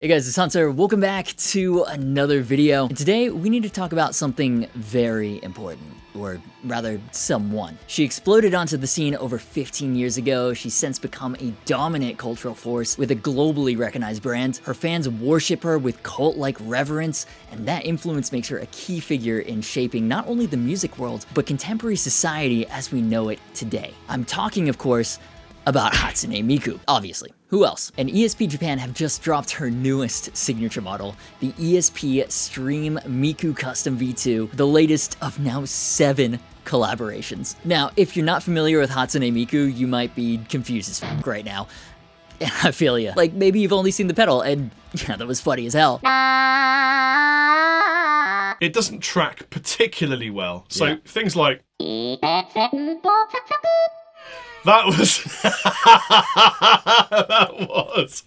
Hey guys, it's Hunter. Welcome back to another video. And today we need to talk about something very important, or rather someone. She exploded onto the scene over 15 years ago. She's since become a dominant cultural force with a globally recognized brand. Her fans worship her with cult-like reverence, and that influence makes her a key figure in shaping not only the music world, but contemporary society as we know it today. I'm talking, of course, about HATSUNE MIKU, obviously. Who else? And ESP Japan have just dropped her newest signature model, the ESP Stream Miku Custom V2, the latest of now 7 collaborations. Now, if you're not familiar with HATSUNE Miku, you might be confused as f right now. And I feel ya. Like, maybe you've only seen the pedal, and yeah, that was funny as hell. It doesn't track particularly well, so things like... That was...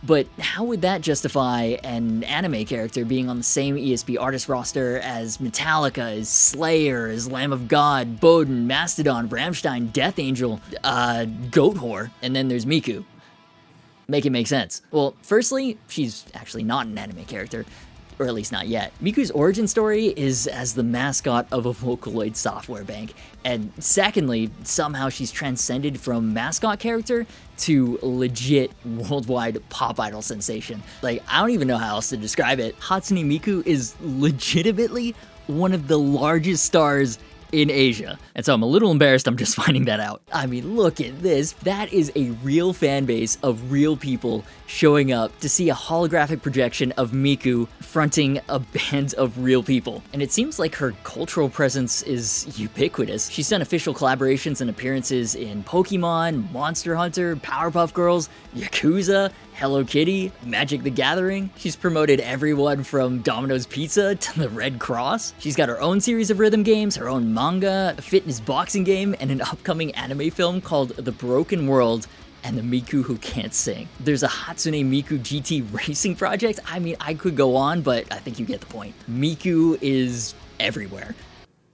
But how would that justify an anime character being on the same ESP artist roster as Metallica, as Slayer, as Lamb of God, Bodin, Mastodon, Rammstein, Death Angel, Goat Whore, and then there's Miku? Make it make sense. Well, firstly, she's actually not an anime character. Or at least not yet. Miku's origin story is as the mascot of a Vocaloid software bank. And secondly, somehow she's transcended from mascot character to legit worldwide pop idol sensation. Like, I don't even know how else to describe it. HATSUNE Miku is legitimately one of the largest stars in Asia. And so I'm a little embarrassed I'm just finding that out. I mean, look at this. That is a real fan base of real people showing up to see a holographic projection of Miku fronting a band of real people. And it seems like her cultural presence is ubiquitous. She's done official collaborations and appearances in Pokemon, Monster Hunter, Powerpuff Girls, Yakuza, Hello Kitty, Magic the Gathering. She's promoted everyone from Domino's Pizza to the Red Cross. She's got her own series of rhythm games, her own manga, a fitness boxing game, and an upcoming anime film called The Broken World and the Miku Who Can't Sing. There's a HATSUNE Miku GT racing project. I mean, I could go on, but I think you get the point. Miku is everywhere.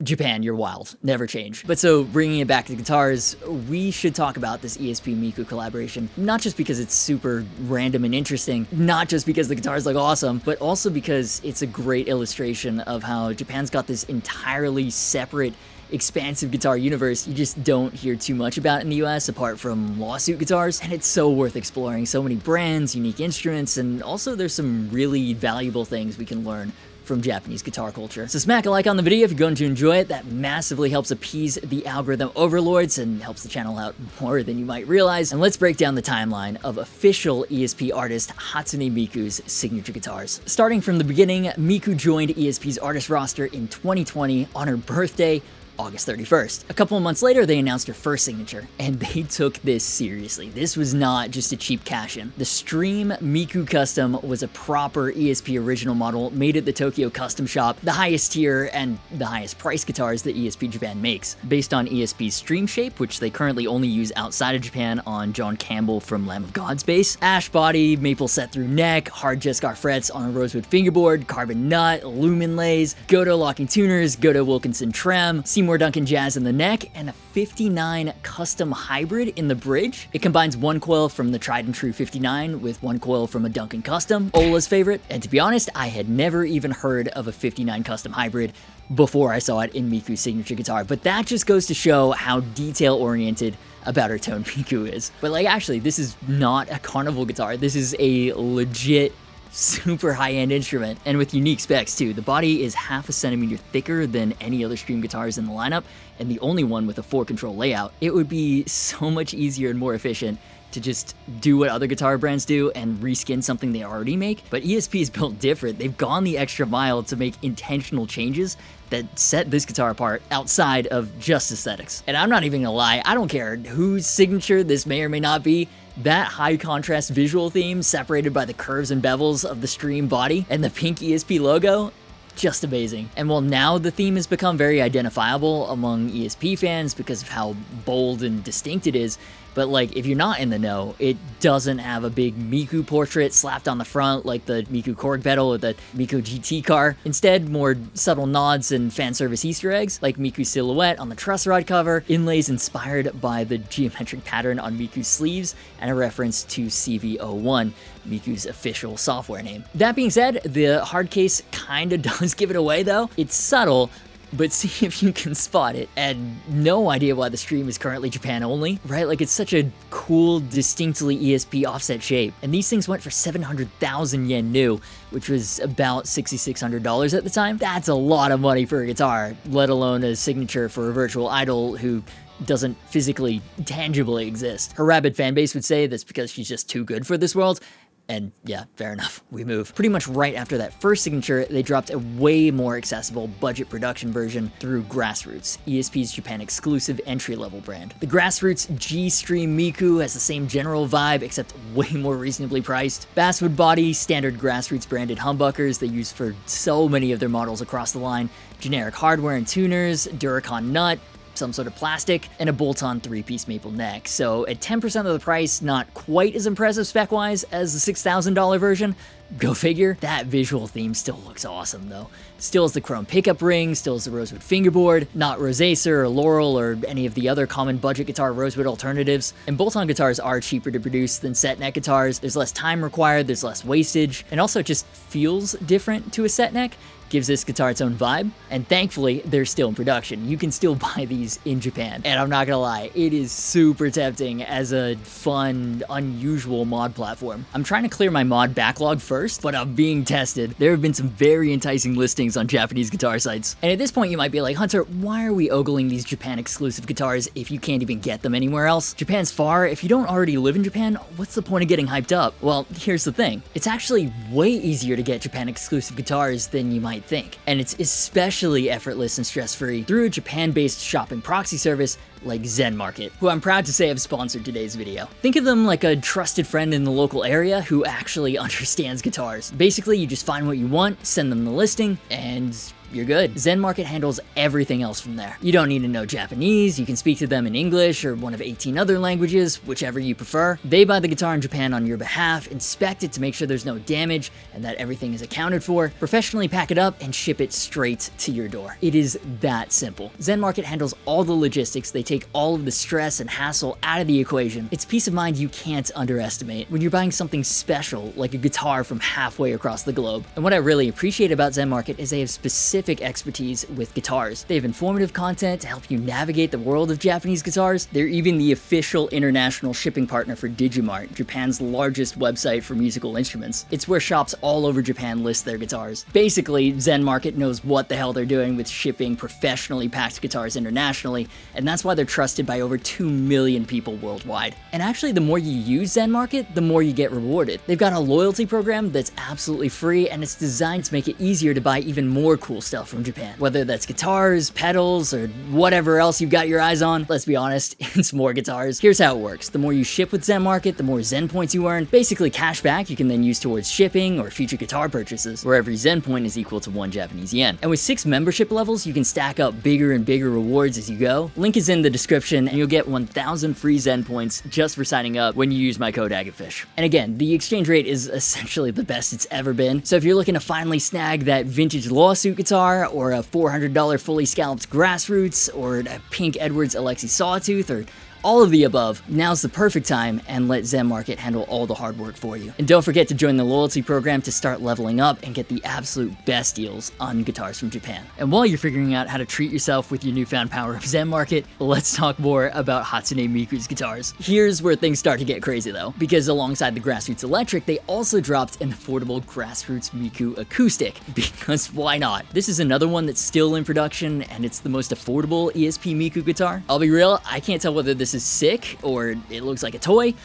Japan, you're wild. Never change. But so, bringing it back to guitars, we should talk about this ESP Miku collaboration, not just because it's super random and interesting, not just because the guitars look awesome, but also because it's a great illustration of how Japan's got this entirely separate, expansive guitar universe you just don't hear too much about in the US apart from lawsuit guitars, and it's so worth exploring. So many brands, unique instruments, and also there's some really valuable things we can learn from Japanese guitar culture. So smack a like on the video if you're going to enjoy it. That massively helps appease the algorithm overlords and helps the channel out more than you might realize. And let's break down the timeline of official ESP artist HATSUNE Miku's signature guitars. Starting from the beginning, Miku joined ESP's artist roster in 2020 on her birthday, August 31st. A couple of months later, they announced her first signature, and they took this seriously. This was not just a cheap cash-in. The Stream Miku Custom was a proper ESP original model made at the Tokyo Custom Shop, the highest tier and the highest price guitars that ESP Japan makes. Based on ESP's Stream shape, which they currently only use outside of Japan on John Campbell from Lamb of God's bass, ash body, maple set-through neck, hard Jescar frets on a rosewood fingerboard, carbon nut, lumen lays, Goto locking tuners, Goto Wilkinson trem, Seymour Duncan jazz in the neck, and a 59 custom hybrid in the bridge. It combines one coil from the tried and true 59 with one coil from a Duncan custom, Ola's favorite, and to be honest, I had never even heard of a 59 custom hybrid before I saw it in Miku's signature guitar, but that just goes to show how detail-oriented about her tone Miku is. But like, actually, this is not a carnival guitar. This is a legit super high-end instrument, and with unique specs too. The body is half a centimeter thicker than any other Stream guitars in the lineup, and the only one with a 4-control layout. It would be so much easier and more efficient to just do what other guitar brands do and reskin something they already make, but ESP is built different. They've gone the extra mile to make intentional changes that set this guitar apart outside of just aesthetics. And I'm not even gonna lie, I don't care whose signature this may or may not be, that high contrast visual theme separated by the curves and bevels of the Stream body and the pink ESP logo, just amazing. And while now the theme has become very identifiable among ESP fans because of how bold and distinct it is, But like, if you're not in the know, it doesn't have a big Miku portrait slapped on the front like the Miku Korg pedal or the Miku GT car. Instead, more subtle nods and fan service Easter eggs, like Miku's silhouette on the truss rod cover, inlays inspired by the geometric pattern on Miku's sleeves, and a reference to CV01, Miku's official software name. That being said, the hard case kinda does give it away though. It's subtle, but see if you can spot it. And no idea why the stream is currently Japan only, right? Like, it's such a cool, distinctly ESP offset shape. And these things went for 700,000 yen new, which was about $6,600 at the time. That's a lot of money for a guitar, let alone a signature for a virtual idol who doesn't physically, tangibly exist. Her rabid fanbase would say that's because she's just too good for this world. And yeah, fair enough, we move. Pretty much right after that first signature, they dropped a way more accessible budget production version through Grassroots, ESP's Japan exclusive entry-level brand. The Grassroots G-Stream Miku has the same general vibe, except way more reasonably priced. Basswood body, standard Grassroots branded humbuckers they use for so many of their models across the line, generic hardware and tuners, Duracon nut, some sort of plastic, and a bolt-on 3-piece maple neck. So at 10% of the price, not quite as impressive spec-wise as the $6,000 version. Go figure. That visual theme still looks awesome though. Still has the chrome pickup ring, still has the rosewood fingerboard, not Rosacer or Laurel or any of the other common budget guitar rosewood alternatives. And bolt-on guitars are cheaper to produce than set neck guitars. There's less time required, there's less wastage, and also it just feels different to a set neck. Gives this guitar its own vibe, and thankfully they're still in production. You can still buy these in Japan, and I'm not gonna lie, it is super tempting as a fun, unusual mod platform. I'm trying to clear my mod backlog first, but I'm being tested. There have been some very enticing listings on Japanese guitar sites, and at this point you might be like, Hunter, why are we ogling these Japan exclusive guitars if you can't even get them anywhere else? Japan's far. If you don't already live in Japan, what's the point of getting hyped up? Well, here's the thing. It's actually way easier to get Japan exclusive guitars than you might think, and it's especially effortless and stress-free through a Japan-based shopping proxy service like Zen Market, who I'm proud to say have sponsored today's video. Think of them like a trusted friend in the local area who actually understands guitars. Basically, you just find what you want, send them the listing, and you're good. Zen Market handles everything else from there. You don't need to know Japanese, you can speak to them in English or one of 18 other languages, whichever you prefer. They buy the guitar in Japan on your behalf, inspect it to make sure there's no damage and that everything is accounted for, professionally pack it up, and ship it straight to your door. It is that simple. Zen Market handles all the logistics, they take all of the stress and hassle out of the equation. It's peace of mind you can't underestimate when you're buying something special like a guitar from halfway across the globe. And what I really appreciate about Zen Market is they have specific expertise with guitars. They have informative content to help you navigate the world of Japanese guitars. They're even the official international shipping partner for Digimart, Japan's largest website for musical instruments. It's where shops all over Japan list their guitars. Basically, Zen Market knows what the hell they're doing with shipping professionally packed guitars internationally, and that's why they're trusted by over 2 million people worldwide. And actually, the more you use Zen Market, the more you get rewarded. They've got a loyalty program that's absolutely free, and it's designed to make it easier to buy even more cool stuff from Japan. Whether that's guitars, pedals, or whatever else you've got your eyes on, let's be honest, it's more guitars. Here's how it works. The more you ship with Zen Market, the more Zen points you earn. Basically cash back you can then use towards shipping or future guitar purchases, where every Zen point is equal to 1 Japanese yen. And with 6 membership levels, you can stack up bigger and bigger rewards as you go. Link is in the description, and you'll get 1,000 free Zen points just for signing up when you use my code AGATEFISH. And again, the exchange rate is essentially the best it's ever been. So if you're looking to finally snag that vintage lawsuit guitar, or a $400 fully scalped Grassroots, or a pink Edwards Alexi Sawtooth, or all of the above, now's the perfect time, and let Zen Market handle all the hard work for you. And don't forget to join the loyalty program to start leveling up and get the absolute best deals on guitars from Japan. And while you're figuring out how to treat yourself with your newfound power of Zen Market, let's talk more about Hatsune Miku's guitars. Here's where things start to get crazy though, because alongside the Grassroots Electric, they also dropped an affordable Grassroots Miku Acoustic, because why not? This is another one that's still in production, and it's the most affordable ESP Miku guitar. I'll be real, I can't tell whether this is sick or it looks like a toy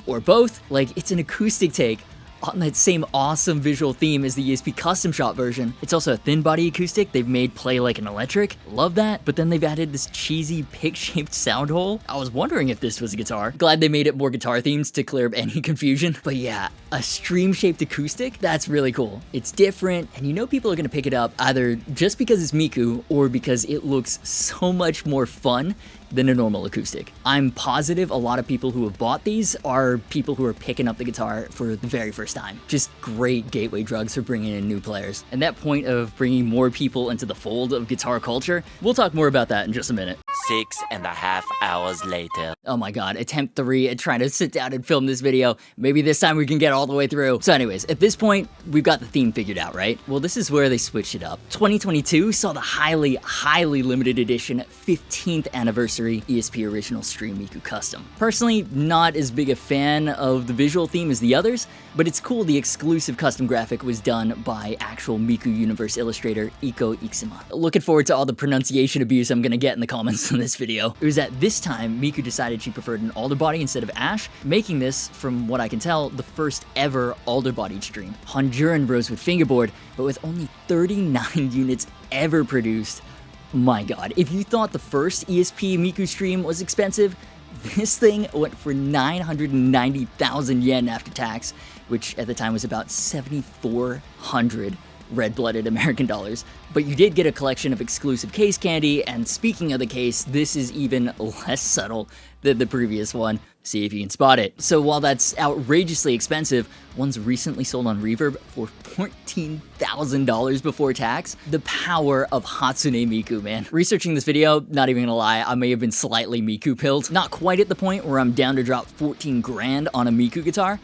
or both. Like, it's an acoustic take on that same awesome visual theme as the ESP custom shop version. It's also a thin body acoustic they've made play like an electric. Love that. But then they've added this cheesy pick-shaped sound hole. I was wondering if this was a guitar. Glad they made it more guitar themed to clear up any confusion. But yeah, a stream-shaped acoustic? That's really cool. It's different, and you know people are gonna pick it up either just because it's Miku or because it looks so much more fun than a normal acoustic. I'm positive a lot of people who have bought these are people who are picking up the guitar for the very first time. Just great gateway drugs for bringing in new players. And that point of bringing more people into the fold of guitar culture, we'll talk more about that in just a minute. 6.5 hours later. Oh my god, attempt 3 at trying to sit down and film this video. Maybe this time we can get all the way through. So anyways, at this point, we've got the theme figured out, right? Well, this is where they switched it up. 2022 saw the highly limited edition 15th anniversary ESP Original Stream Miku Custom. Personally, not as big a fan of the visual theme as the others, but it's cool the exclusive custom graphic was done by actual Miku Universe illustrator Iko Ixima. Looking forward to all the pronunciation abuse I'm gonna get in the comments in this video. It was at this time Miku decided she preferred an alder body instead of ash, making this, from what I can tell, the first ever alder bodied stream. Honduran rosewood fingerboard, but with only 39 units ever produced. My god, if you thought the first ESP Miku stream was expensive, this thing went for 990,000 yen after tax, which at the time was about 7,400 red-blooded American dollars. But you did get a collection of exclusive case candy, and speaking of the case, this is even less subtle than the previous one. See if you can spot it. So while that's outrageously expensive, one's recently sold on Reverb for $14,000 before tax. The power of Hatsune Miku, man. Researching this video, not even gonna lie, I may have been slightly Miku pilled. Not quite at the point where I'm down to drop 14 grand on a Miku guitar,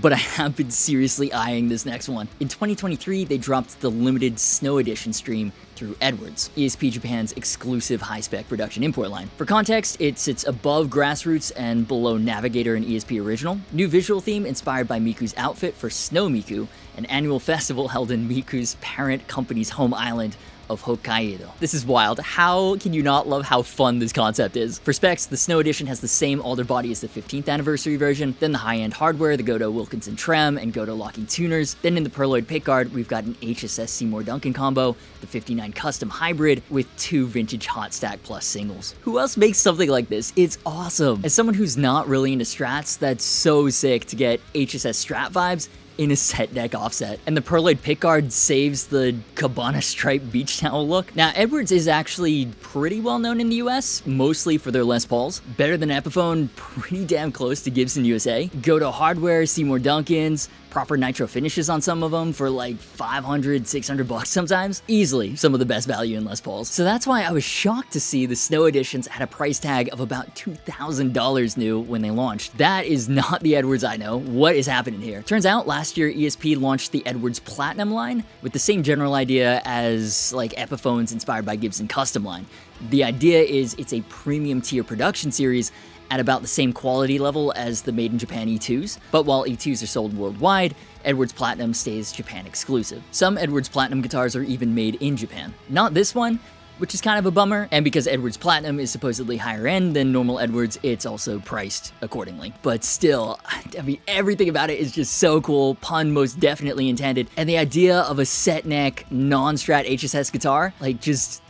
but I have been seriously eyeing this next one. In 2023, they dropped the limited Snow Edition stream through Edwards, ESP Japan's exclusive high-spec production import line. For context, it sits above Grassroots and below Navigator and ESP Original. New visual theme inspired by Miku's outfit for Snow Miku, an annual festival held in Miku's parent company's home island of Hokkaido. This is wild. How can you not love how fun this concept is? For specs, the Snow Edition has the same alder body as the 15th anniversary version, then the high-end hardware, the Goto Wilkinson trem and Goto locking tuners, then in the Perloid pickguard, we've got an HSS Seymour Duncan combo, the 59 custom hybrid with 2 vintage Hot Stack Plus singles. Who else makes something like this? It's awesome. As someone who's not really into strats, that's so sick to get HSS strat vibes in a set neck offset. And the Perloid pickguard saves the cabana stripe beach towel look. Now, Edwards is actually pretty well known in the US, mostly for their Les Pauls. Better than Epiphone, pretty damn close to Gibson USA. Goto hardware, Seymour Duncans, proper nitro finishes on some of them for like 500, 600 bucks sometimes. Easily some of the best value in Les Pauls. So that's why I was shocked to see the Snow Editions had a price tag of about $2,000 new when they launched. That is not the Edwards I know. What is happening here? Turns out last year ESP launched the Edwards Platinum line with the same general idea as like Epiphone's inspired by Gibson Custom line. The idea is it's a premium tier production series at about the same quality level as the Made in Japan E2s, but while E2s are sold worldwide, Edwards Platinum stays Japan exclusive. Some Edwards Platinum guitars are even made in Japan. Not this one, which is kind of a bummer, and because Edwards Platinum is supposedly higher end than normal Edwards, it's also priced accordingly. But still, I mean, everything about it is just so cool, pun most definitely intended, and the idea of a set neck, non-strat HSS guitar, like just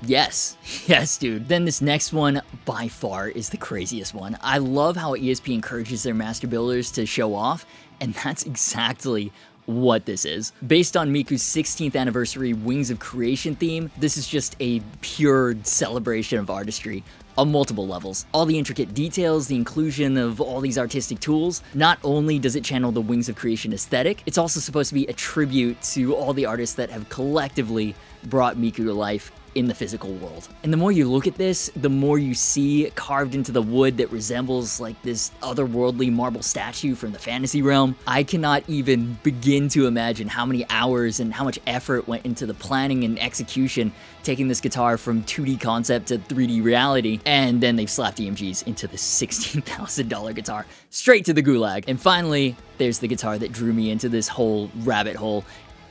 yes. Yes, dude. Then this next one, by far, is the craziest one. I love how ESP encourages their master builders to show off, and that's exactly what this is. Based on Miku's 16th anniversary Wings of Creation theme, this is just a pure celebration of artistry on multiple levels. All the intricate details, the inclusion of all these artistic tools, not only does it channel the Wings of Creation aesthetic, it's also supposed to be a tribute to all the artists that have collectively brought Miku to life in the physical world. And the more you look at this, the more you see carved into the wood that resembles like this otherworldly marble statue from the fantasy realm. I cannot even begin to imagine how many hours and how much effort went into the planning and execution, taking this guitar from 2D concept to 3D reality, and then they've slapped EMGs into the $16,000 guitar, straight to the gulag. And finally, there's the guitar that drew me into this whole rabbit hole,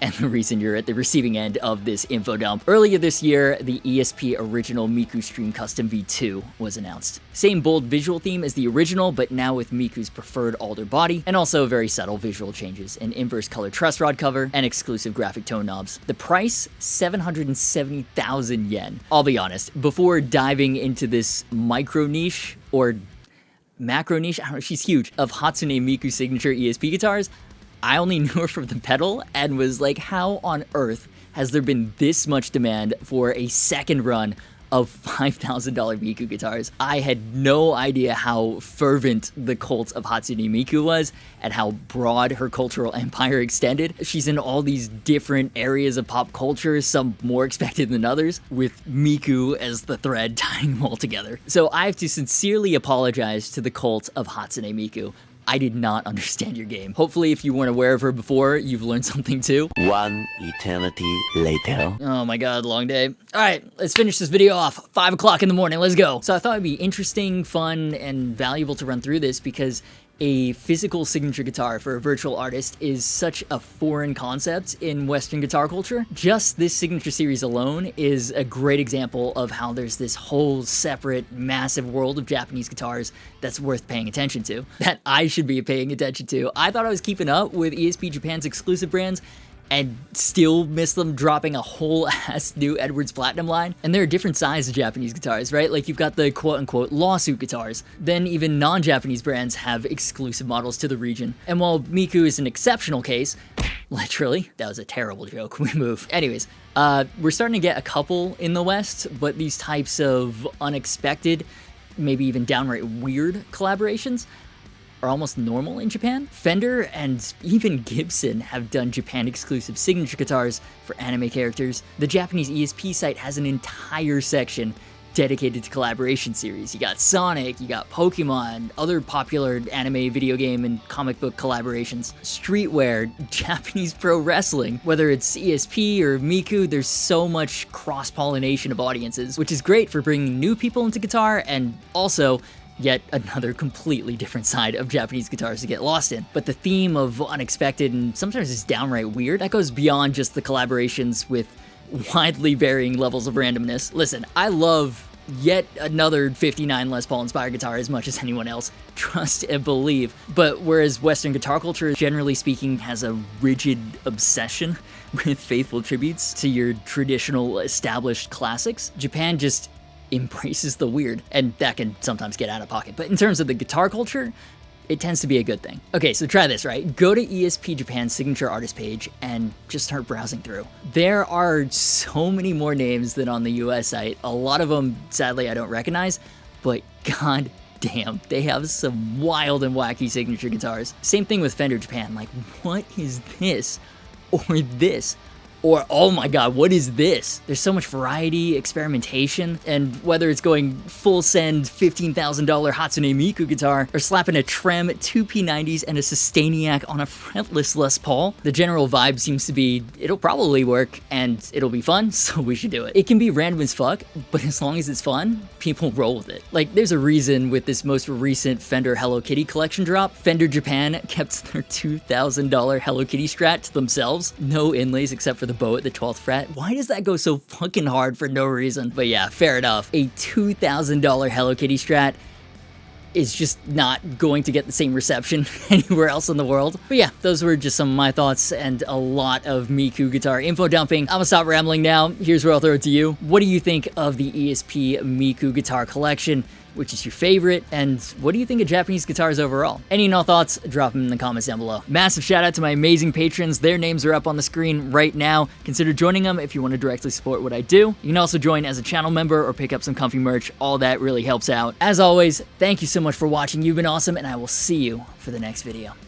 and the reason you're at the receiving end of this info dump. Earlier this year, the ESP Original Miku Stream Custom V2 was announced. Same bold visual theme as the original, but now with Miku's preferred alder body, and also very subtle visual changes, an inverse color truss rod cover, and exclusive graphic tone knobs. The price, 770,000 yen. I'll be honest, before diving into this micro niche, or macro niche, I don't know, she's huge, of Hatsune Miku signature ESP guitars, I only knew her from the pedal and was like, how on earth has there been this much demand for a second run of $5,000 Miku guitars. I had no idea how fervent the cult of Hatsune Miku was and how broad her cultural empire extended. She's in all these different areas of pop culture, some more expected than others, with Miku as the thread tying them all together. So I have to sincerely apologize to the cult of Hatsune Miku. I did not understand your game. Hopefully, if you weren't aware of her before, you've learned something too. One eternity later. Oh my god, long day. Alright, let's finish this video off. 5 o'clock in the morning, let's go. So I thought it'd be interesting, fun, and valuable to run through this because a physical signature guitar for a virtual artist is such a foreign concept in Western guitar culture. Just this signature series alone is a great example of how there's this whole separate, massive world of Japanese guitars that's worth paying attention to, that I should be paying attention to. I thought I was keeping up with ESP Japan's exclusive brands, and still miss them dropping a whole ass new Edwards Platinum line. And there are different sizes of Japanese guitars, right? Like you've got the quote-unquote lawsuit guitars. Then even non-Japanese brands have exclusive models to the region. And while Miku is an exceptional case, literally, that was a terrible joke, we move. Anyways, we're starting to get a couple in the West, but these types of unexpected, maybe even downright weird collaborations are almost normal in Japan. Fender and even Gibson have done Japan-exclusive signature guitars for anime characters. The Japanese ESP site has an entire section dedicated to collaboration series. You got Sonic, you got Pokemon, other popular anime, video game, and comic book collaborations. Streetwear, Japanese pro wrestling, whether it's ESP or Miku, there's so much cross-pollination of audiences, which is great for bringing new people into guitar and also yet another completely different side of Japanese guitars to get lost in. But the theme of unexpected and sometimes it's downright weird, that goes beyond just the collaborations with widely varying levels of randomness. Listen, I love yet another 59 Les Paul inspired guitar as much as anyone else. Trust and believe. But whereas Western guitar culture, generally speaking, has a rigid obsession with faithful tributes to your traditional established classics, Japan just embraces the weird, and that can sometimes get out of pocket. But in terms of the guitar culture, it tends to be a good thing. Okay, so try this, right? Go to ESP Japan's signature artist page and just start browsing through. There are so many more names than on the US site. A lot of them, sadly, I don't recognize, but god damn, they have some wild and wacky signature guitars. Same thing with Fender Japan. Like, what is this? Or this? Or, oh my god, what is this? There's so much variety, experimentation, and whether it's going full send $15,000 Hatsune Miku guitar, or slapping a Trem, 2 P90s, and a Sustainiac on a fretless Les Paul, the general vibe seems to be, it'll probably work, and it'll be fun, so we should do it. It can be random as fuck, but as long as it's fun, people roll with it. Like, there's a reason with this most recent Fender Hello Kitty collection drop, Fender Japan kept their $2,000 Hello Kitty Strat to themselves. No inlays except for the bow at the 12th fret. Why does that go so fucking hard for no reason? But yeah, fair enough. A $2,000 Hello Kitty Strat is just not going to get the same reception anywhere else in the world. But yeah, those were just some of my thoughts and a lot of Miku guitar info dumping. I'm gonna stop rambling now. Here's where I'll throw it to you. What do you think of the ESP Miku guitar collection? Which is your favorite, and what do you think of Japanese guitars overall? Any and all thoughts, drop them in the comments down below. Massive shout out to my amazing patrons. Their names are up on the screen right now. Consider joining them if you want to directly support what I do. You can also join as a channel member or pick up some comfy merch. All that really helps out. As always, thank you so much for watching. You've been awesome, and I will see you for the next video.